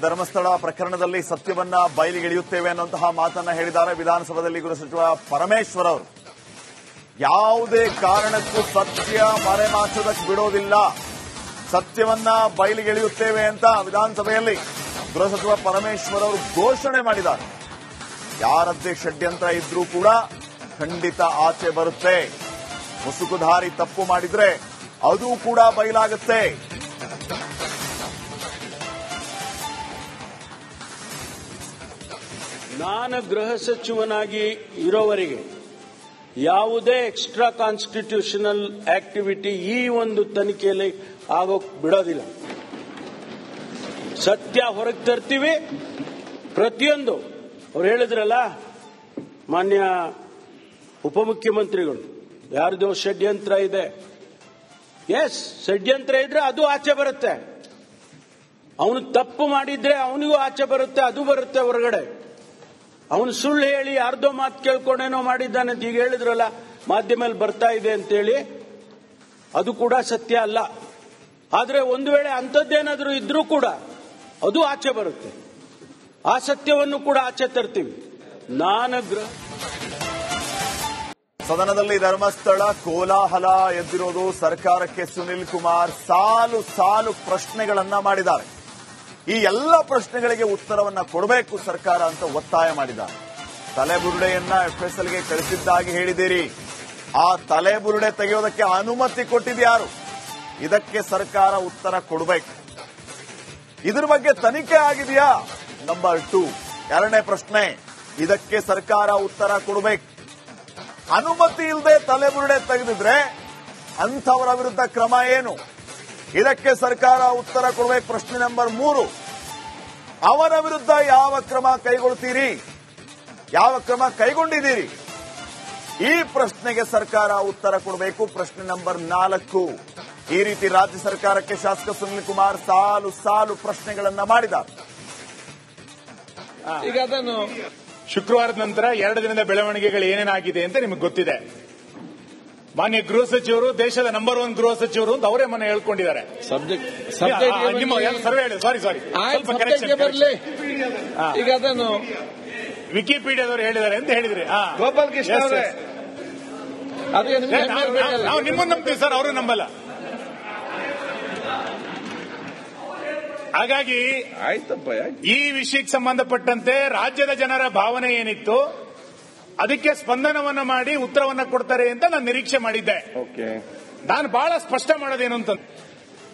ಧರ್ಮಸ್ಥಳ ಪ್ರಕರಣದಲ್ಲಿ ಸತ್ಯವನ್ನ ಬಯಲಿಗೆಳೆಯುತ್ತೇವೆ ಅನ್ನುವಂತಹ ಮಾತನ್ನ ಹೇಳಿದ್ದಾರೆ ವಿಧಾನಸಭೆಯಲ್ಲಿ ಗೃಹ ಸಚಿವ ಪರಮೇಶ್ವರ್ ಅವರು. ಯಾವುದೇ ಕಾರಣಕ್ಕೂ ಸತ್ಯ ಮರೆಮಾಚೋದಕ್ಕೆ ಬಿಡೋದಿಲ್ಲ, ಸತ್ಯವನ್ನ ಬಯಲಿಗೆಳೆಯುತ್ತೇವೆ ಅಂತ ವಿಧಾನಸಭೆಯಲ್ಲಿ ಗೃಹ ಸಚಿವ ಪರಮೇಶ್ವರ್ ಅವರು ಘೋಷಣೆ ಮಾಡಿದ್ದಾರೆ. ಯಾರದ್ದೇ ಷಡ್ಯಂತ್ರ ಇದ್ರೂ ಕೂಡ ಖಂಡಿತ ಆಚೆ ಬರುತ್ತೆ. ಮುಸುಕುಧಾರಿ ತಪ್ಪು ಮಾಡಿದ್ರೆ ಅದು ಕೂಡ ಬಯಲಾಗುತ್ತೆ. ನಾನು ಗೃಹ ಸಚಿವನಾಗಿ ಇರೋವರೆಗೆ ಯಾವುದೇ ಎಕ್ಸ್ಟ್ರಾ ಕಾನ್ಸ್ಟಿಟ್ಯೂಷನಲ್ ಆಕ್ಟಿವಿಟಿ ಈ ಒಂದು ತನಿಖೆಯಲ್ಲಿ ಆಗೋಕ್ ಬಿಡೋದಿಲ್ಲ. ಸತ್ಯ ಹೊರಗೆ ತರ್ತೀವಿ. ಪ್ರತಿಯೊಂದು ಅವ್ರು ಹೇಳಿದ್ರಲ್ಲ ಮಾನ್ಯ ಉಪಮುಖ್ಯಮಂತ್ರಿಗಳು, ಯಾರ್ದೋ ಷಡ್ಯಂತ್ರ ಇದೆ. ಎಸ್, ಷಡ್ಯಂತ್ರ ಇದ್ರೆ ಅದು ಆಚೆ ಬರುತ್ತೆ. ಅವನು ತಪ್ಪು ಮಾಡಿದ್ರೆ ಅವನಿಗೂ ಆಚೆ ಬರುತ್ತೆ, ಅದು ಬರುತ್ತೆ ಹೊರಗಡೆ. ಅವನು ಸುಳ್ಳು ಹೇಳಿ ಯಾರ್ದೋ ಮಾತು ಕೇಳ್ಕೊಂಡೇನೋ ಮಾಡಿದ್ದಾನೆ ಅಂತ ಈಗ ಹೇಳಿದ್ರಲ್ಲ, ಮಾಧ್ಯಮದಲ್ಲಿ ಬರ್ತಾ ಇದೆ ಅಂತೇಳಿ, ಅದು ಕೂಡ ಸತ್ಯ ಅಲ್ಲ. ಆದ್ರೆ ಒಂದು ವೇಳೆ ಅಂಥದ್ದೇನಾದ್ರೂ ಇದ್ರೂ ಕೂಡ ಅದು ಆಚೆ ಬರುತ್ತೆ. ಆ ಸತ್ಯವನ್ನು ಕೂಡ ಆಚೆ ತರ್ತೀವಿ. ಸದನದಲ್ಲಿ ಧರ್ಮಸ್ಥಳ ಕೋಲಾಹಲ ಎದ್ದಿರೋದು ಸರ್ಕಾರಕ್ಕೆ ಸುನಿಲ್ ಕುಮಾರ್ ಸಾಲು ಸಾಲು ಪ್ರಶ್ನೆಗಳನ್ನ ಮಾಡಿದ್ದಾರೆ. ಈ ಎಲ್ಲ ಪ್ರಶ್ನೆಗಳಿಗೆ ಉತ್ತರವನ್ನ ಕೊಡಬೇಕು ಸರ್ಕಾರ ಅಂತ ಒತ್ತಾಯ ಮಾಡಿದ್ದಾರೆ. ತಲೆಬುರುಡೆಯನ್ನ FSLಗೆ ಕಳಿಸಿದ್ದಾಗಿ ಹೇಳಿದ್ದೀರಿ. ಆ ತಲೆಬುರುಡೆ ತೆಗೆಯೋದಕ್ಕೆ ಅನುಮತಿ ಕೊಟ್ಟಿದ್ಯಾರು? ಇದಕ್ಕೆ ಸರ್ಕಾರ ಉತ್ತರ ಕೊಡಬೇಕು. ಇದ್ರ ಬಗ್ಗೆ ತನಿಖೆ ಆಗಿದೆಯಾ? ನಂಬರ್ 2. ಎರಡನೇ ಪ್ರಶ್ನೆ, ಇದಕ್ಕೆ ಸರ್ಕಾರ ಉತ್ತರ ಕೊಡಬೇಕು. ಅನುಮತಿ ಇಲ್ಲದೆ ತಲೆಬುರುಡೆ ತೆಗೆದಿದ್ರೆ ಅಂಥವರ ವಿರುದ್ಧ ಕ್ರಮ ಏನು? ಇದಕ್ಕೆ ಸರ್ಕಾರ ಉತ್ತರ ಕೊಡಬೇಕು. ಪ್ರಶ್ನೆ ನಂಬರ್ 3, ಅವರ ವಿರುದ್ಧ ಯಾವ ಕ್ರಮ ಕೈಗೊಳ್ತೀರಿ? ಯಾವ ಕ್ರಮ ಕೈಗೊಂಡಿದ್ದೀರಿ? ಈ ಪ್ರಶ್ನೆಗೆ ಸರ್ಕಾರ ಉತ್ತರ ಕೊಡಬೇಕು. ಪ್ರಶ್ನೆ ನಂಬರ್ 4, ಈ ರೀತಿ ರಾಜ್ಯ ಸರ್ಕಾರಕ್ಕೆ ಶಾಸಕ ಸುನಿಲ್ ಕುಮಾರ್ ಸಾಲು ಸಾಲು ಪ್ರಶ್ನೆಗಳನ್ನ ಮಾಡಿದ್ದಾರೆ. ಈಗ ಅದನ್ನು ಶುಕ್ರವಾರದ ನಂತರ 2 ದಿನದ ಬೆಳವಣಿಗೆಗಳು ಏನೇನಾಗಿದೆ ಅಂತ ನಿಮಗೆ ಗೊತ್ತಿದೆ. ಮಾನ್ಯ ಗೃಹ ಸಚಿವರು ದೇಶದ ನಂಬರ್ 1 ಗೃಹ ಸಚಿವರು ಅಂತ ಅವರೇ ಮನೆ ಹೇಳ್ಕೊಂಡಿದ್ದಾರೆ. ಈಗ ಅದನ್ನು ವಿಕಿಪೀಡಿಯಾದವರು ಹೇಳಿದ್ದಾರೆ ಅಂತ ಹೇಳಿದ್ರಿ. ಗೋಪಾಲ್ ಕೃಷ್ಣ ಅವರೇ, ನಾವು ನಿಮ್ಮನ್ನು ನಂಬ್ತೀವಿ ಸರ್, ಅವರು ನಂಬಲ್ಲ. ಹಾಗಾಗಿ ಈ ವಿಷಯಕ್ಕೆ ಸಂಬಂಧಪಟ್ಟಂತೆ ರಾಜ್ಯದ ಜನರ ಭಾವನೆ ಏನಿತ್ತು ಅದಕ್ಕೆ ಸ್ಪಂದನವನ್ನ ಮಾಡಿ ಉತ್ತರವನ್ನ ಕೊಡ್ತಾರೆ ಅಂತ ನಾನು ನಿರೀಕ್ಷೆ ಮಾಡಿದ್ದೆ. ನಾನು ಬಹಳ ಸ್ಪಷ್ಟ ಮಾಡೋದೇನು ಅಂತ,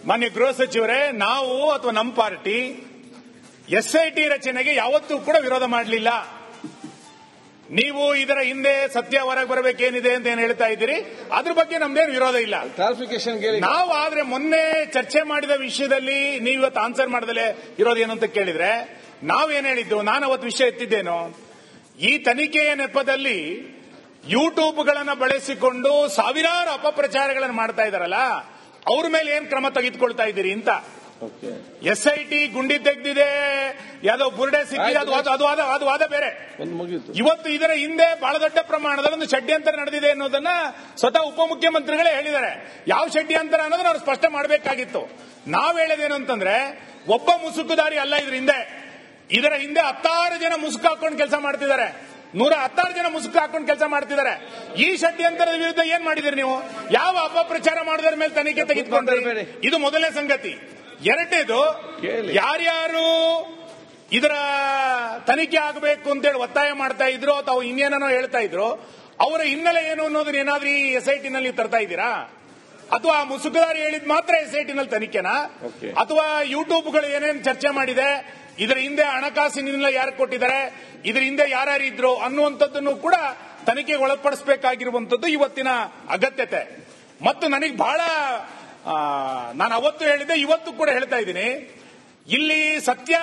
ಮಾನ್ಯ ಗೃಹ ಸಚಿವರೇ, ನಾವು ಅಥವಾ ನಮ್ಮ ಪಾರ್ಟಿ SIT ರಚನೆಗೆ ಯಾವತ್ತೂ ಕೂಡ ವಿರೋಧ ಮಾಡಲಿಲ್ಲ. ನೀವು ಇದರ ಹಿಂದೆ ಸತ್ಯ ಹೊರಗೆ ಬರಬೇಕೇನಿದೆ ಅಂತ ಏನ್ ಹೇಳ್ತಾ ಇದ್ದೀರಿ, ಅದ್ರ ಬಗ್ಗೆ ನಮ್ದೇನು ವಿರೋಧ ಇಲ್ಲ. ಕ್ಲಾರಿಫಿಕೇಶನ್ ನಾವು ಆದ್ರೆ ಮೊನ್ನೆ ಚರ್ಚೆ ಮಾಡಿದ ವಿಷಯದಲ್ಲಿ ನೀವು ಇವತ್ತು ಆನ್ಸರ್ ಮಾಡದಲ್ಲೇ ಇರೋದೇನು ಅಂತ ಕೇಳಿದ್ರೆ ನಾವೇನ್ ಹೇಳಿದ್ದು, ನಾನು ಅವತ್ತು ವಿಷಯ ಎತ್ತಿದ್ದೇನು, ಈ ತನಿಖೆಯ ನೆಪದಲ್ಲಿ ಯೂಟ್ಯೂಬ್ಗಳನ್ನು ಬಳಸಿಕೊಂಡು ಸಾವಿರಾರು ಅಪಪ್ರಚಾರಗಳನ್ನು ಮಾಡ್ತಾ ಇದ್ದಾರಲ್ಲ, ಅವ್ರ ಮೇಲೆ ಏನ್ ಕ್ರಮ ತೆಗೆದುಕೊಳ್ತಾ ಇದ್ದೀರಿ ಅಂತ. SIT ಗುಂಡಿ ತೆಗೆದಿದೆ, ಯಾವುದೋ ಬುರುಡೆ ಸಿಕ್ಕಿದೆ, ಅದು ವಾದ ಬೇರೆ. ಇವತ್ತು ಇದರ ಹಿಂದೆ ಬಹಳ ದೊಡ್ಡ ಪ್ರಮಾಣದಲ್ಲಿ ಒಂದು ಷಡ್ಯಂತ್ರ ನಡೆದಿದೆ ಅನ್ನೋದನ್ನ ಸ್ವತಃ ಉಪಮುಖ್ಯಮಂತ್ರಿಗಳೇ ಹೇಳಿದ್ದಾರೆ. ಯಾವ ಷಡ್ಯಂತ್ರ ಅನ್ನೋದನ್ನ ಅವ್ರು ಸ್ಪಷ್ಟ ಮಾಡಬೇಕಾಗಿತ್ತು. ನಾವ್ ಹೇಳೋದೇನು ಅಂತಂದ್ರೆ, ಒಬ್ಬ ಮುಸುಕುದಾರಿ ಅಲ್ಲ ಇದರ ಹಿಂದೆ 16 ಜನ ಮುಸುಕು ಹಾಕೊಂಡು ಕೆಲಸ ಮಾಡ್ತಿದ್ದಾರೆ. 116 ಜನ ಮುಸುಕು ಹಾಕೊಂಡು ಕೆಲಸ ಮಾಡ್ತಿದ್ದಾರೆ. ಈ ಷಡ್ಯಂತ್ರದ ವಿರುದ್ಧ ಏನ್ ಮಾಡಿದಿರಿ ನೀವು? ಯಾವ ಅಪಪ್ರಚಾರ ಮಾಡೋದ್ರ ಮೇಲೆ ತನಿಖೆ ತೆಗೆದುಕೊಂಡ್ರಿ? ಇದು ಮೊದಲನೇ ಸಂಗತಿ. ಎರಡನೇದು, ಯಾರ್ಯಾರು ಇದರ ತನಿಖೆ ಆಗಬೇಕು ಅಂತೇಳಿ ಒತ್ತಾಯ ಮಾಡ್ತಾ ಇದ್ರು ಅಥವಾ ಇನ್ನೇನೋ ಹೇಳ್ತಾ ಇದ್ರು, ಅವರ ಹಿನ್ನೆಲೆ ಏನು ಅನ್ನೋದನ್ನ ಏನಾದ್ರೂ ಈ SIT ನಲ್ಲಿ ತರ್ತಾ ಇದ್ದೀರಾ? ಅಥವಾ ಮುಸುಕುದಾರಿ ಹೇಳಿದ್ ಮಾತ್ರ SIT ನಲ್ಲಿ ತನಿಖೆನಾ? ಅಥವಾ ಯೂಟ್ಯೂಬ್ಗಳು ಏನೇನು ಚರ್ಚೆ ಮಾಡಿದೆ, ಇದರ ಹಿಂದೆ ಹಣಕಾಸಿನ ಯಾರು ಕೊಟ್ಟಿದ್ದಾರೆ, ಇದರ ಹಿಂದೆ ಯಾರ್ಯಾರು ಇದ್ರು ಅನ್ನುವಂಥದ್ದನ್ನು ಕೂಡ ತನಿಖೆಗೆ ಒಳಪಡಿಸಬೇಕಾಗಿರುವಂತದ್ದು ಇವತ್ತಿನ ಅಗತ್ಯತೆ. ಮತ್ತು ನನಗೆ ಬಹಳ, ನಾನು ಅವತ್ತು ಹೇಳಿದ್ದೆ, ಇವತ್ತು ಕೂಡ ಹೇಳ್ತಾ ಇದ್ದೀನಿ, ಇಲ್ಲಿ ಸತ್ಯ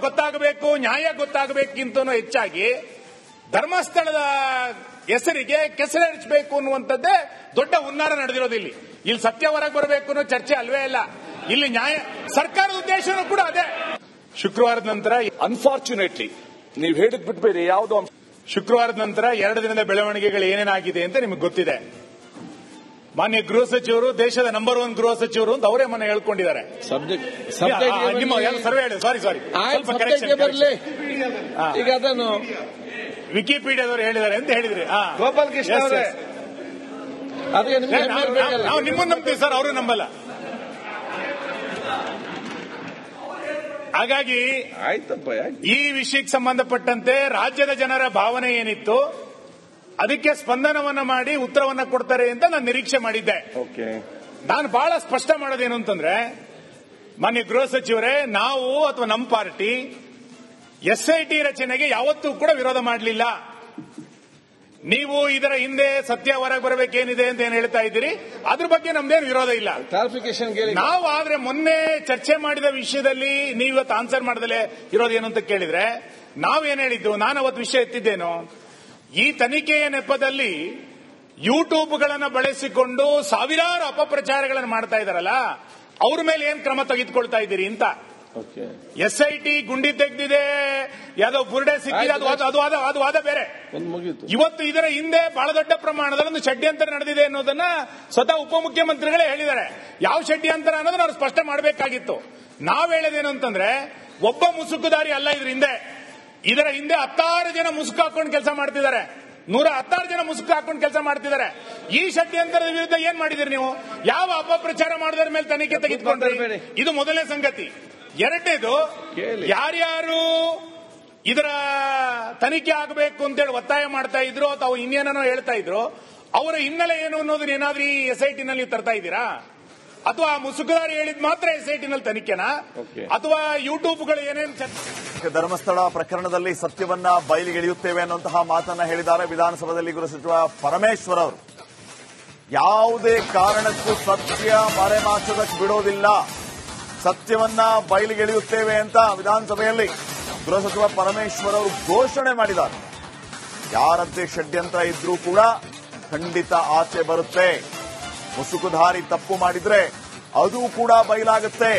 ಗೊತ್ತಾಗಬೇಕು, ನ್ಯಾಯ ಗೊತ್ತಾಗಬೇಕಿಂತನೂ ಹೆಚ್ಚಾಗಿ ಧರ್ಮಸ್ಥಳದ ಹೆಸರಿಗೆ ಕೆಸರೆರಚಬೇಕು ಅನ್ನುವಂಥದ್ದೇ ದೊಡ್ಡ ಹುನ್ನಾರ ನಡೆದಿರೋದು. ಇಲ್ಲಿ ಸತ್ಯ ಹೊರಗೆ ಬರಬೇಕು ಅನ್ನೋ ಚರ್ಚೆ ಅಲ್ವೇ ಇಲ್ಲ. ಇಲ್ಲಿ ನ್ಯಾಯ, ಸರ್ಕಾರದ ಉದ್ದೇಶನೂ ಕೂಡ ಅದೇ. ಶುಕ್ರವಾರದ ನಂತರ ಅನ್ಫಾರ್ಚುನೇಟ್ಲಿ ನೀವು ಹೇಳಿದ್ ಬಿಟ್ಬೇಡಿ, ಶುಕ್ರವಾರದ ನಂತರ 2 ದಿನದ ಬೆಳವಣಿಗೆಗಳು ಏನೇನಾಗಿದೆ ಅಂತ ನಿಮಗೆ ಗೊತ್ತಿದೆ. ಮಾನ್ಯ ಗೃಹ ಸಚಿವರು ದೇಶದ ನಂಬರ್ 1 ಗೃಹ ಸಚಿವರು ಅಂತ ಅವರೇ ಮೊನ್ನೆ ಹೇಳ್ಕೊಂಡಿದ್ದಾರೆ. ನಿಮ್ಮ ಸರ್ವೆ ಹೇಳಿ, ಸಾರಿ ಸ್ವಲ್ಪ ಕರೆಕ್ಷನ್ ಬರಲಿ. ಈಗ ಅದನ್ನು ವಿಕಿಪೀಡಿಯಾದವರು ಹೇಳಿದ್ದಾರೆ ಅಂತ ಹೇಳಿದ್ರಿ. ಗೋಪಾಲ್ ಕೃಷ್ಣ ಅವರೇ, ಅದಕ್ಕೆ ನಾವು ನಿಮ್ಮನ್ನು ನಂಬ್ತೀವಿ ಸರ್, ಅವರು ನಂಬಲ್ಲ. ಹಾಗಾಗಿ ಆಯ್ತಪ್ಪ, ಈ ವಿಷಯಕ್ಕೆ ಸಂಬಂಧಪಟ್ಟಂತೆ ರಾಜ್ಯದ ಜನರ ಭಾವನೆ ಏನಿತ್ತು ಅದಕ್ಕೆ ಸ್ಪಂದನವನ್ನ ಮಾಡಿ ಉತ್ತರವನ್ನ ಕೊಡ್ತಾರೆ ಅಂತ ನಾನು ನಿರೀಕ್ಷೆ ಮಾಡಿದ್ದೆ. ನಾನು ಬಹಳ ಸ್ಪಷ್ಟ ಮಾಡೋದೇನು ಅಂತಂದ್ರೆ, ಮಾನ್ಯ ಗೃಹ ಸಚಿವರೇ, ನಾವು ಅಥವಾ ನಮ್ಮ ಪಾರ್ಟಿ SIT ರಚನೆಗೆ ಯಾವತ್ತೂ ಕೂಡ ವಿರೋಧ ಮಾಡಲಿಲ್ಲ. ನೀವು ಇದರ ಹಿಂದೆ ಸತ್ಯ ಹೊರಗೆ ಬರಬೇಕೇನಿದೆ ಅಂತ ಏನ್ ಹೇಳ್ತಾ ಇದ್ದೀರಿ, ಅದ್ರ ಬಗ್ಗೆ ನಮ್ದೇನು ವಿರೋಧ ಇಲ್ಲ. ಕ್ಲಾರಿಫಿಕೇಶನ್ ನಾವು ಆದ್ರೆ ಮೊನ್ನೆ ಚರ್ಚೆ ಮಾಡಿದ ವಿಷಯದಲ್ಲಿ ನೀವು ಇವತ್ತು ಆನ್ಸರ್ ಮಾಡದಲೇ ಇರೋದೇನು ಅಂತ ಕೇಳಿದ್ರೆ, ನಾವೇನ್ ಹೇಳಿದ್ದು, ನಾನು ಅವತ್ತು ವಿಷಯ ಎತ್ತಿದ್ದೇನು, ಈ ತನಿಖೆಯ ನೆಪದಲ್ಲಿ ಯೂಟ್ಯೂಬ್ಗಳನ್ನು ಬಳಸಿಕೊಂಡು ಸಾವಿರಾರು ಅಪಪ್ರಚಾರಗಳನ್ನು ಮಾಡ್ತಾ ಇದಾರಲ್ಲ, ಅವ್ರ ಮೇಲೆ ಏನ್ ಕ್ರಮ ತೆಗೆದುಕೊಳ್ತಾ ಇದ್ದೀರಿ ಅಂತ. SIT ಗುಂಡಿ ತೆಗೆದಿದೆ, ಯಾವುದೋ ಬುರ್ಡೆ ಸಿಕ್ಕಿದೆ, ಅದು ವಾದ ಬೇರೆ. ಇವತ್ತು ಇದರ ಹಿಂದೆ ಬಹಳ ದೊಡ್ಡ ಪ್ರಮಾಣದಲ್ಲಿ ಒಂದು ಷಡ್ಯಂತ್ರ ನಡೆದಿದೆ ಅನ್ನೋದನ್ನ ಸ್ವತಃ ಉಪಮುಖ್ಯಮಂತ್ರಿಗಳೇ ಹೇಳಿದ್ದಾರೆ. ಯಾವ ಷಡ್ಯಂತ್ರ ಅನ್ನೋದನ್ನ ಅವ್ರು ಸ್ಪಷ್ಟ ಮಾಡಬೇಕಾಗಿತ್ತು. ನಾವ್ ಹೇಳೋದೇನು ಅಂತಂದ್ರೆ, ಒಬ್ಬ ಮುಸುಕುದಾರಿ ಅಲ್ಲ ಇದರ ಹಿಂದೆ 16 ಜನ ಮುಸುಕು ಹಾಕೊಂಡು ಕೆಲಸ ಮಾಡ್ತಿದ್ದಾರೆ, 116 ಜನ ಮುಸುಕು ಹಾಕೊಂಡು ಕೆಲಸ ಮಾಡ್ತಿದ್ದಾರೆ. ಈ ಷಡ್ಯಂತ್ರದ ವಿರುದ್ಧ ಏನ್ ಮಾಡಿದಿರಿ ನೀವು? ಯಾವ ಅಪಪ್ರಚಾರ ಮಾಡಿದ್ರ ಮೇಲೆ ತನಿಖೆ ತೆಗೆದುಕೊಂಡ್ರಿ? ಇದು ಮೊದಲನೇ ಸಂಗತಿ. ಎರಡನೇದು, ಯಾರ್ಯಾರು ಇದರ ತನಿಖೆ ಆಗಬೇಕು ಅಂತೇಳಿ ಒತ್ತಾಯ ಮಾಡ್ತಾ ಇದ್ರು ಅಥವಾ ಇನ್ನೇನೋ ಹೇಳ್ತಾ ಇದ್ರು, ಅವರ ಹಿನ್ನೆಲೆ ಏನು ಅನ್ನೋದನ್ನ ಏನಾದ್ರೂ ಈ SIT ನಲ್ಲಿ ತರ್ತಾ ಇದ್ದೀರಾ? ಅಥವಾ ಮುಸುಕುದಾರಿ ಹೇಳಿದ್ ಮಾತ್ರ SIT ನಲ್ಲಿ ತನಿಖೆನಾ, ಅಥವಾ ಯೂಟ್ಯೂಬ್ಗಳು ಏನೇನು? ಧರ್ಮಸ್ಥಳ ಪ್ರಕರಣದಲ್ಲಿ ಸತ್ಯವನ್ನ ಬಯಲಿಗೆಳೆಯುತ್ತೇವೆ ಅನ್ನುವಂತಹ ಮಾತನ್ನ ಹೇಳಿದ್ದಾರೆ ವಿಧಾನಸಭೆಯಲ್ಲಿ ಗೃಹ ಸಚಿವ ಪರಮೇಶ್ವರ್ ಅವರು. ಯಾವುದೇ ಕಾರಣಕ್ಕೂ ಸತ್ಯ ಮರೆಮಾಚೋದಕ್ಕೆ ಬಿಡೋದಿಲ್ಲ, ಸತ್ಯವನ್ನ ಬಯಲಿಗೆಳೆಯುತ್ತೇವೆ ಅಂತ ವಿಧಾನಸಭೆಯಲ್ಲಿ ಗೃಹ ಸಚಿವ ಪರಮೇಶ್ವರ್ ಅವರು ಘೋಷಣೆ ಮಾಡಿದ್ದಾರೆ. ಯಾರಂತೆ ಷಡ್ಯಂತ್ರ ಇದ್ರೂ ಕೂಡ ಖಂಡಿತ ಆಚೆ ಬರುತ್ತೆ. ಮುಸುಕುಧಾರಿ ತಪ್ಪು ಮಾಡಿದ್ರೆ ಅದು ಕೂಡ ಬಯಲಾಗುತ್ತೆ.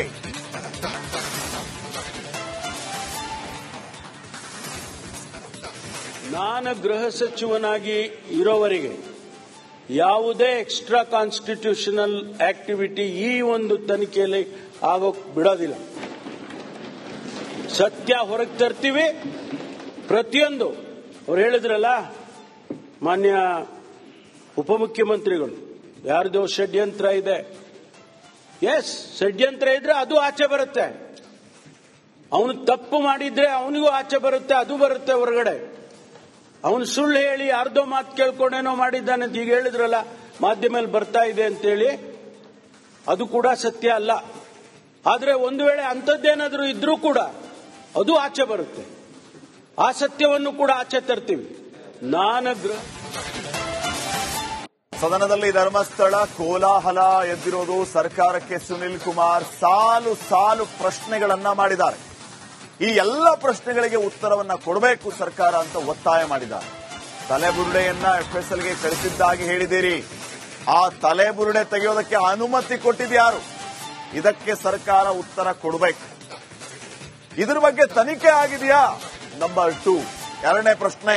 ನಾನು ಗೃಹ ಸಚಿವನಾಗಿ ಇರೋವರೆಗೆ ಯಾವುದೇ ಎಕ್ಸ್ಟ್ರಾ ಕಾನ್ಸ್ಟಿಟ್ಯೂಷನಲ್ ಆಕ್ಟಿವಿಟಿ ಈ ಒಂದು ತನಿಖೆಯಲ್ಲಿ ಆಗೋಕ್ ಬಿಡೋದಿಲ್ಲ. ಸತ್ಯ ಹೊರಗೆ ತರ್ತೀವಿ. ಪ್ರತಿಯೊಂದು ಅವ್ರು ಹೇಳಿದ್ರಲ್ಲ ಮಾನ್ಯ ಉಪಮುಖ್ಯಮಂತ್ರಿಗಳು, ಯಾರ್ದೋ ಷಡ್ಯಂತ್ರ ಇದೆ. ಎಸ್, ಷಡ್ಯಂತ್ರ ಇದ್ರೆ ಅದು ಆಚೆ ಬರುತ್ತೆ. ಅವನು ತಪ್ಪು ಮಾಡಿದ್ರೆ ಅವನಿಗೂ ಆಚೆ ಬರುತ್ತೆ, ಅದು ಬರುತ್ತೆ ಹೊರಗಡೆ. ಅವನು ಸುಳ್ಳು ಹೇಳಿ ಯಾರ್ದೋ ಮಾತು ಕೇಳ್ಕೊಂಡೇನೋ ಮಾಡಿದ್ದಾನೆ ಅಂತ ಈಗ ಹೇಳಿದ್ರಲ್ಲ, ಮಾಧ್ಯಮದಲ್ಲಿ ಬರ್ತಾ ಇದೆ ಅಂತೇಳಿ, ಅದು ಕೂಡ ಸತ್ಯ ಅಲ್ಲ. ಆದ್ರೆ ಒಂದು ವೇಳೆ ಅಂಥದ್ದೇನಾದ್ರೂ ಇದ್ರೂ ಕೂಡ ಅದು ಆಚೆ ಬರುತ್ತೆ. ಆ ಸತ್ಯವನ್ನು ಕೂಡ ಆಚೆ ತರ್ತೀವಿ. ಸದನದಲ್ಲಿ ಧರ್ಮಸ್ಥಳ ಕೋಲಾಹಲ ಎದ್ದಿರೋದು ಸರ್ಕಾರಕ್ಕೆ ಸುನಿಲ್ ಕುಮಾರ್ ಸಾಲು ಪ್ರಶ್ನೆಗಳನ್ನ ಮಾಡಿದ್ದಾರೆ. ಈ ಎಲ್ಲ ಪ್ರಶ್ನೆಗಳಿಗೆ ಉತ್ತರವನ್ನ ಕೊಡಬೇಕು ಸರ್ಕಾರ ಅಂತ ಒತ್ತಾಯ ಮಾಡಿದ್ದಾರೆ. ತಲೆಬುರುಡೆಯನ್ನ FSLಗೆ ಕಳಿಸಿದ್ದಾಗಿ ಹೇಳಿದ್ದೀರಿ. ಆ ತಲೆಬುರುಡೆ ತೆಗೆಯೋದಕ್ಕೆ ಅನುಮತಿ ಕೊಟ್ಟಿದ್ಯಾರು? ಇದಕ್ಕೆ ಸರ್ಕಾರ ಉತ್ತರ ಕೊಡಬೇಕು. ಇದ್ರ ಬಗ್ಗೆ ತನಿಖೆ ಆಗಿದೆಯಾ? ನಂಬರ್ 2. ಎರಡನೇ ಪ್ರಶ್ನೆ,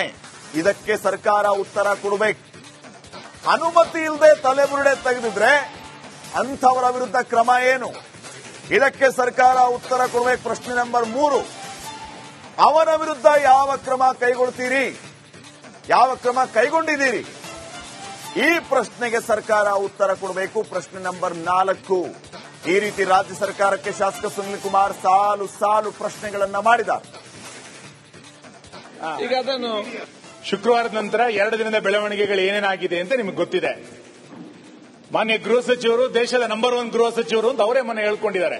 ಇದಕ್ಕೆ ಸರ್ಕಾರ ಉತ್ತರ ಕೊಡಬೇಕು. ಅನುಮತಿ ಇಲ್ಲದೆ ತಲೆಬುರುಡೆ ತೆಗೆದಿದ್ರೆ ಅಂಥವರ ವಿರುದ್ಧ ಕ್ರಮ ಏನು? ಇದಕ್ಕೆ ಸರ್ಕಾರ ಉತ್ತರ ಕೊಡಬೇಕು. ಪ್ರಶ್ನೆ ನಂಬರ್ 3, ಅವರ ವಿರುದ್ಧ ಯಾವ ಕ್ರಮ ಕೈಗೊಳ್ತೀರಿ? ಯಾವ ಕ್ರಮ ಕೈಗೊಂಡಿದ್ದೀರಿ? ಈ ಪ್ರಶ್ನೆಗೆ ಸರ್ಕಾರ ಉತ್ತರ ಕೊಡಬೇಕು. ಪ್ರಶ್ನೆ ನಂಬರ್ 4, ಈ ರೀತಿ ರಾಜ್ಯ ಸರ್ಕಾರಕ್ಕೆ ಶಾಸಕ ಸುನಿಲ್ ಕುಮಾರ್ ಸಾಲು ಪ್ರಶ್ನೆಗಳನ್ನ ಮಾಡಿದ್ದಾರೆ. ಈಗ ಅದನ್ನು ಶುಕ್ರವಾರದ ನಂತರ 2 ದಿನದ ಬೆಳವಣಿಗೆಗಳು ಏನೇನಾಗಿದೆ ಅಂತ ನಿಮಗೆ ಗೊತ್ತಿದೆ. ಮಾನ್ಯ ಗೃಹ ಸಚಿವರು ದೇಶದ ನಂಬರ್ 1 ಗೃಹ ಸಚಿವರು ಅಂತ ಅವರೇ ಮೊನ್ನೆ ಹೇಳ್ಕೊಂಡಿದ್ದಾರೆ.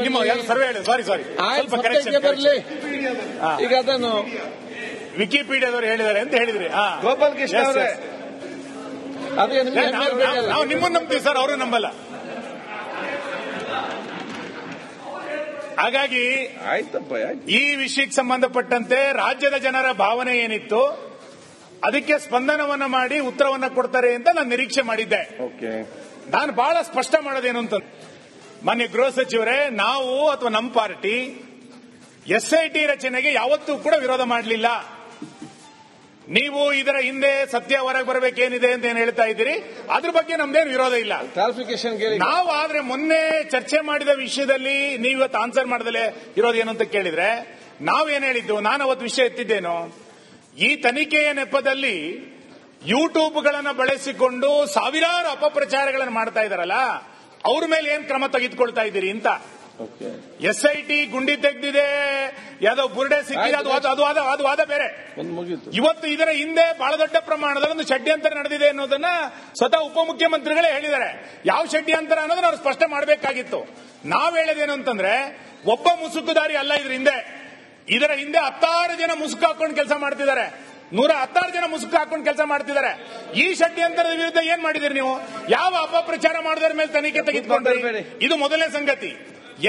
ನಿಮ್ಮ ಸರ್ವೆ ಹೇಳಿ, ಸಾರಿ ಸ್ವಲ್ಪ ಕರೆಕ್ಷನ್ ಬರಲಿ. ಈಗ ಅದನ್ನು ವಿಕಿಪೀಡಿಯಾದವರು ಹೇಳಿದ್ದಾರೆ ಅಂತ ಹೇಳಿದ್ರಿ. ಗೋಪಾಲ್ ಕೃಷ್ಣ ಅವರೇ, ನಾವು ನಿಮ್ಮನ್ನು ನಂಬ್ತೀವಿ ಸರ್, ಅವರು ನಂಬಲ್ಲ. ಹಾಗಾಗಿ ಆಯ್ತಪ್ಪ, ಈ ವಿಷಯಕ್ಕೆ ಸಂಬಂಧಪಟ್ಟಂತೆ ರಾಜ್ಯದ ಜನರ ಭಾವನೆ ಏನಿತ್ತು ಅದಕ್ಕೆ ಸ್ಪಂದನವನ್ನ ಮಾಡಿ ಉತ್ತರವನ್ನ ಕೊಡ್ತಾರೆ ಅಂತ ನಾನು ನಿರೀಕ್ಷೆ ಮಾಡಿದ್ದೆ. ನಾನು ಬಹಳ ಸ್ಪಷ್ಟ ಮಾಡೋದೇನು ಅಂತ, ಮಾನ್ಯ ಗೃಹ ಸಚಿವರೇ, ನಾವು ಅಥವಾ ನಮ್ಮ ಪಾರ್ಟಿ SIT ರಚನೆಗೆ ಯಾವತ್ತೂ ಕೂಡ ವಿರೋಧ ಮಾಡಲಿಲ್ಲ. ನೀವು ಇದರ ಹಿಂದೆ ಸತ್ಯ ಹೊರಗೆ ಬರಬೇಕೇನಿದೆ ಅಂತ ಏನ್ ಹೇಳ್ತಾ ಇದ್ದೀರಿ, ಅದ್ರ ಬಗ್ಗೆ ನಮ್ದೇನು ವಿರೋಧ ಇಲ್ಲ. ಕ್ಲಾರಿಫಿಕೇಶನ್ ನಾವು ಆದ್ರೆ ಮೊನ್ನೆ ಚರ್ಚೆ ಮಾಡಿದ ವಿಷಯದಲ್ಲಿ ನೀವು ಇವತ್ತು ಆನ್ಸರ್ ಮಾಡದಲೇ ಇರೋದೇನು ಅಂತ ಕೇಳಿದ್ರೆ, ನಾವೇನ್ ಹೇಳಿದ್ದು, ನಾನು ಅವತ್ತು ವಿಷಯ ಎತ್ತಿದ್ದೇನು, ಈ ತನಿಖೆಯ ನೆಪದಲ್ಲಿ ಯೂಟ್ಯೂಬ್ಗಳನ್ನು ಬಳಸಿಕೊಂಡು ಸಾವಿರಾರು ಅಪಪ್ರಚಾರಗಳನ್ನು ಮಾಡ್ತಾ ಇದಾರಲ್ಲ, ಅವ್ರ ಮೇಲೆ ಏನ್ ಕ್ರಮ ತೆಗೆದುಕೊಳ್ತಾ ಇದ್ದೀರಿ ಅಂತ. SIT ಗುಂಡಿ ತೆಗೆದಿದೆ, ಯಾವುದೋ ಬುರ್ಡೆ ಸಿಕ್ಕಿದೆ, ಅದು ವಾದ ಬೇರೆ. ಇವತ್ತು ಇದರ ಹಿಂದೆ ಬಹಳ ದೊಡ್ಡ ಪ್ರಮಾಣದಲ್ಲಿ ಒಂದು ಷಡ್ಯಂತರ ನಡೆದಿದೆ ಅನ್ನೋದನ್ನ ಸ್ವತಃ ಉಪಮುಖ್ಯಮಂತ್ರಿಗಳೇ ಹೇಳಿದ್ದಾರೆ. ಯಾವ ಷಡ್ಯಂತರ ಅನ್ನೋದನ್ನ ಅವ್ರು ಸ್ಪಷ್ಟ ಮಾಡಬೇಕಾಗಿತ್ತು. ನಾವ್ ಹೇಳೋದೇನು ಅಂತಂದ್ರೆ, ಒಬ್ಬ ಮುಸುಕುದಾರಿ ಅಲ್ಲ ಇದರ ಹಿಂದೆ 16 ಜನ ಮುಸುಕು ಹಾಕೊಂಡು ಕೆಲಸ ಮಾಡ್ತಿದ್ದಾರೆ, 116 ಜನ ಮುಸುಕು ಹಾಕೊಂಡು ಕೆಲಸ ಮಾಡ್ತಿದ್ದಾರೆ. ಈ ಷಡ್ಯಂತರದ ವಿರುದ್ಧ ಏನ್ ಮಾಡಿದಿರಿ ನೀವು? ಯಾವ ಅಪಪ್ರಚಾರ ಮಾಡಿದ್ರ ಮೇಲೆ ತನಿಖೆ ತೆಗೆದುಕೊಂಡ್ರಿ? ಇದು ಮೊದಲನೇ ಸಂಗತಿ.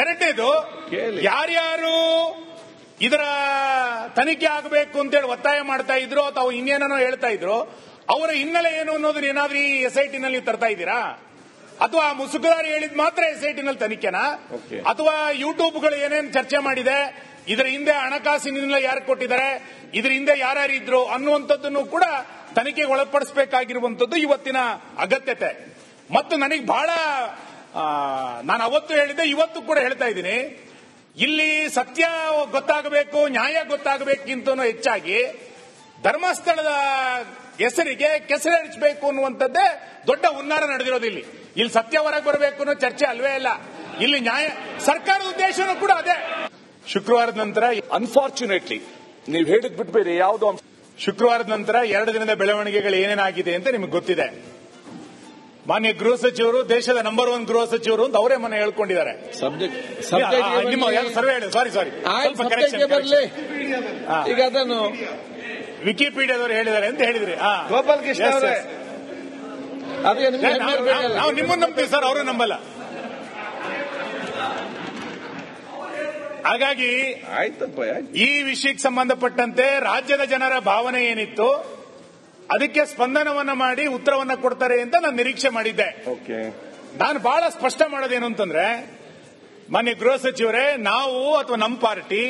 ಎರಡನೇದು, ಯಾರ್ಯಾರು ಇದರ ತನಿಖೆ ಆಗಬೇಕು ಅಂತೇಳಿ ಒತ್ತಾಯ ಮಾಡ್ತಾ ಇದ್ರು ಅಥವಾ ಇನ್ನೇನೋ ಹೇಳ್ತಾ ಇದ್ರು, ಅವರ ಹಿನ್ನೆಲೆ ಏನು ಅನ್ನೋದನ್ನ ಏನಾದ್ರೂ ಈ SIT ನಲ್ಲಿ ತರ್ತಾ ಇದ್ದೀರಾ? ಅಥವಾ ಮುಸುಕುದಾರಿ ಹೇಳಿದ್ ಮಾತ್ರ SIT ನಲ್ಲಿ ತನಿಖೆನಾ? ಅಥವಾ ಯೂಟ್ಯೂಬ್ಗಳು ಏನೇನು ಚರ್ಚೆ ಮಾಡಿದೆ, ಇದರ ಹಿಂದೆ ಹಣಕಾಸಿನ ಯಾರು ಕೊಟ್ಟಿದ್ದಾರೆ, ಇದರ ಹಿಂದೆ ಯಾರ್ಯಾರಿದ್ರು ಅನ್ನುವಂಥದ್ದನ್ನು ಕೂಡ ತನಿಖೆಗೆ ಒಳಪಡಿಸಬೇಕಾಗಿರುವಂಥದ್ದು ಇವತ್ತಿನ ಅಗತ್ಯತೆ. ಮತ್ತು ನನಗೆ ಬಹಳ, ನಾನು ಅವತ್ತು ಹೇಳಿದ್ದೆ, ಇವತ್ತು ಕೂಡ ಹೇಳ್ತಾ ಇದ್ದೀನಿ, ಇಲ್ಲಿ ಸತ್ಯ ಗೊತ್ತಾಗಬೇಕು, ನ್ಯಾಯ ಗೊತ್ತಾಗಬೇಕಿಂತ ಹೆಚ್ಚಾಗಿ ಧರ್ಮಸ್ಥಳದ ಹೆಸರಿಗೆ ಕೆಸರೆರಚಬೇಕು ಅನ್ನುವಂಥದ್ದೇ ದೊಡ್ಡ ಹುನ್ನಾರ ನಡೆದಿರೋದು. ಇಲ್ಲಿ ಸತ್ಯ ಹೊರಗೆ ಬರಬೇಕು ಅನ್ನೋ ಚರ್ಚೆ ಅಲ್ವೇ ಇಲ್ಲ. ಇಲ್ಲಿ ನ್ಯಾಯ, ಸರ್ಕಾರದ ಉದ್ದೇಶನೂ ಕೂಡ ಅದೇ. ಶುಕ್ರವಾರದ ನಂತರ ಅನ್ಫಾರ್ಚುನೇಟ್ಲಿ ನೀವು ಹೇಳಿದ್ ಬಿಟ್ಬೇಡಿ ಯಾವ್ದು. ಶುಕ್ರವಾರದ ನಂತರ 2 ದಿನದ ಬೆಳವಣಿಗೆಗಳು ಏನೇನಾಗಿದೆ ಅಂತ ನಿಮಗೆ ಗೊತ್ತಿದೆ. ಮಾನ್ಯ ಗೃಹ ಸಚಿವರು ದೇಶದ ನಂಬರ್ 1 ಗೃಹ ಸಚಿವರು ಅಂತ ಅವರೇ ಮನೆ ಹೇಳ್ಕೊಂಡಿದ್ದಾರೆ. ಸರ್ವೆ ಹೇಳಿ, ಸಾರಿ ಸ್ವಲ್ಪ ಕರೆಕ್ಷನ್. ಈಗ ಅದನ್ನು ವಿಕಿಪೀಡಿಯಾದವರು ಹೇಳಿದ್ದಾರೆ ಅಂತ ಹೇಳಿದ್ರಿ. ಗೋಪಾಲ್ ಕೃಷ್ಣ ಅವರೇ, ನಾವು ನಿಮ್ಮನ್ನು ನಂಬ್ತೀವಿ ಸರ್, ಅವರು ನಂಬಲ್ಲ. ಹಾಗಾಗಿ ಈ ವಿಷಯಕ್ಕೆ ಸಂಬಂಧಪಟ್ಟಂತೆ ರಾಜ್ಯದ ಜನರ ಭಾವನೆ ಏನಿತ್ತು ಅದಕ್ಕೆ ಸ್ಪಂದನವನ್ನ ಮಾಡಿ ಉತ್ತರವನ್ನ ಕೊಡ್ತಾರೆ ಅಂತ ನಾನು ನಿರೀಕ್ಷೆ ಮಾಡಿದ್ದೆ. ನಾನು ಬಹಳ ಸ್ಪಷ್ಟ ಮಾಡೋದೇನು ಅಂತಂದ್ರೆ, ಮಾನ್ಯ ಗೃಹ ಸಚಿವರೇ, ನಾವು ಅಥವಾ ನಮ್ಮ ಪಾರ್ಟಿ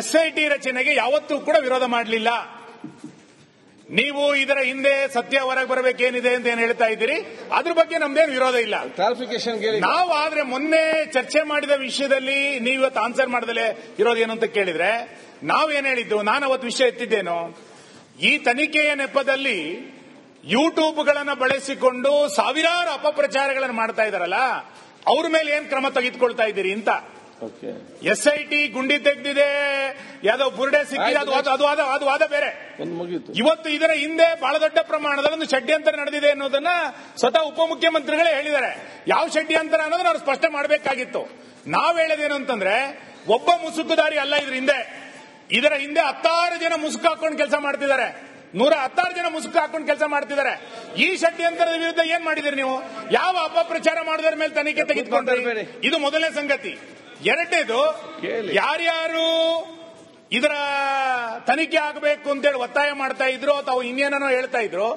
SIT ರಚನೆಗೆ ಯಾವತ್ತೂ ಕೂಡ ವಿರೋಧ ಮಾಡಲಿಲ್ಲ. ನೀವು ಇದರ ಹಿಂದೆ ಸತ್ಯ ಹೊರಗೆ ಬರಬೇಕೇನಿದೆ ಅಂತ ಏನ್ ಹೇಳ್ತಾ ಇದ್ದೀರಿ, ಅದ್ರ ಬಗ್ಗೆ ನಮ್ದೇನು ವಿರೋಧ ಇಲ್ಲ. ಕ್ಲಾರಿಫಿಕೇಶನ್ ನಾವು ಆದ್ರೆ ಮೊನ್ನೆ ಚರ್ಚೆ ಮಾಡಿದ ವಿಷಯದಲ್ಲಿ ನೀವು ಇವತ್ತು ಆನ್ಸರ್ ಮಾಡದಲೇ ಇರೋದೇನು ಅಂತ ಕೇಳಿದ್ರೆ, ನಾವೇನ್ ಹೇಳಿದ್ದು, ನಾನು ಅವತ್ತು ವಿಷಯ ಎತ್ತಿದ್ದೇನು, ಈ ತನಿಖೆಯ ನೆಪದಲ್ಲಿ ಯೂಟ್ಯೂಬ್ಗಳನ್ನು ಬಳಸಿಕೊಂಡು ಸಾವಿರಾರು ಅಪಪ್ರಚಾರಗಳನ್ನು ಮಾಡ್ತಾ ಇದಾರಲ್ಲ, ಅವ್ರ ಮೇಲೆ ಏನ್ ಕ್ರಮ ತೆಗೆದುಕೊಳ್ತಾ ಇದ್ದೀರಿ ಅಂತ. SIT ಗುಂಡಿ ತೆಗೆದಿದೆ, ಯಾವುದೋ ಬುರ್ಡೆ ಸಿಕ್ಕಿದೆ, ಅದು ವಾದ ಬೇರೆ. ಇವತ್ತು ಇದರ ಹಿಂದೆ ಬಹಳ ದೊಡ್ಡ ಪ್ರಮಾಣದಲ್ಲಿ ಒಂದು ಷಡ್ಯಂತರ ನಡೆದಿದೆ ಅನ್ನೋದನ್ನ ಸ್ವತಃ ಉಪಮುಖ್ಯಮಂತ್ರಿಗಳೇ ಹೇಳಿದ್ದಾರೆ. ಯಾವ ಷಡ್ಯಂತರ ಅನ್ನೋದನ್ನ ಅವ್ರು ಸ್ಪಷ್ಟ ಮಾಡಬೇಕಾಗಿತ್ತು. ನಾವ್ ಹೇಳೋದೇನು ಅಂತಂದ್ರೆ, ಒಬ್ಬ ಮುಸುಕುದಾರಿ ಅಲ್ಲ ಇದರ ಹಿಂದೆ 16 ಜನ ಮುಸುಕು ಹಾಕೊಂಡು ಕೆಲಸ ಮಾಡ್ತಿದ್ದಾರೆ, 116 ಜನ ಮುಸುಕು ಹಾಕೊಂಡು ಕೆಲಸ ಮಾಡ್ತಿದ್ದಾರೆ. ಈ ಷಡ್ಯಂತರದ ವಿರುದ್ಧ ಏನ್ ಮಾಡಿದಿರಿ ನೀವು? ಯಾವ ಅಪಪ್ರಚಾರ ಮಾಡಿದ್ರ ಮೇಲೆ ತನಿಖೆ ತೆಗೆದುಕೊಂಡ್ರಿ? ಇದು ಮೊದಲನೇ ಸಂಗತಿ. ಎರಡನೇದು, ಯಾರ್ಯಾರು ಇದರ ತನಿಖೆ ಆಗಬೇಕು ಅಂತೇಳಿ ಒತ್ತಾಯ ಮಾಡ್ತಾ ಇದ್ರು ಅಥವಾ ಇನ್ನೇನೋ ಹೇಳ್ತಾ ಇದ್ರು,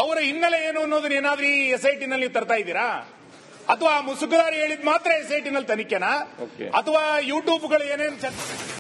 ಅವರ ಹಿನ್ನೆಲೆ ಏನು ಅನ್ನೋದನ್ನ ಏನಾದ್ರೂ ಈ SIT ನಲ್ಲಿ ತರ್ತಾ ಇದ್ದೀರಾ? ಅಥವಾ ಮುಸುಕುದಾರಿ ಹೇಳಿದ್ ಮಾತ್ರ SIT ನಲ್ಲಿ ತನಿಖೆನಾ? ಅಥವಾ ಯೂಟ್ಯೂಬ್ಗಳು ಏನೇನು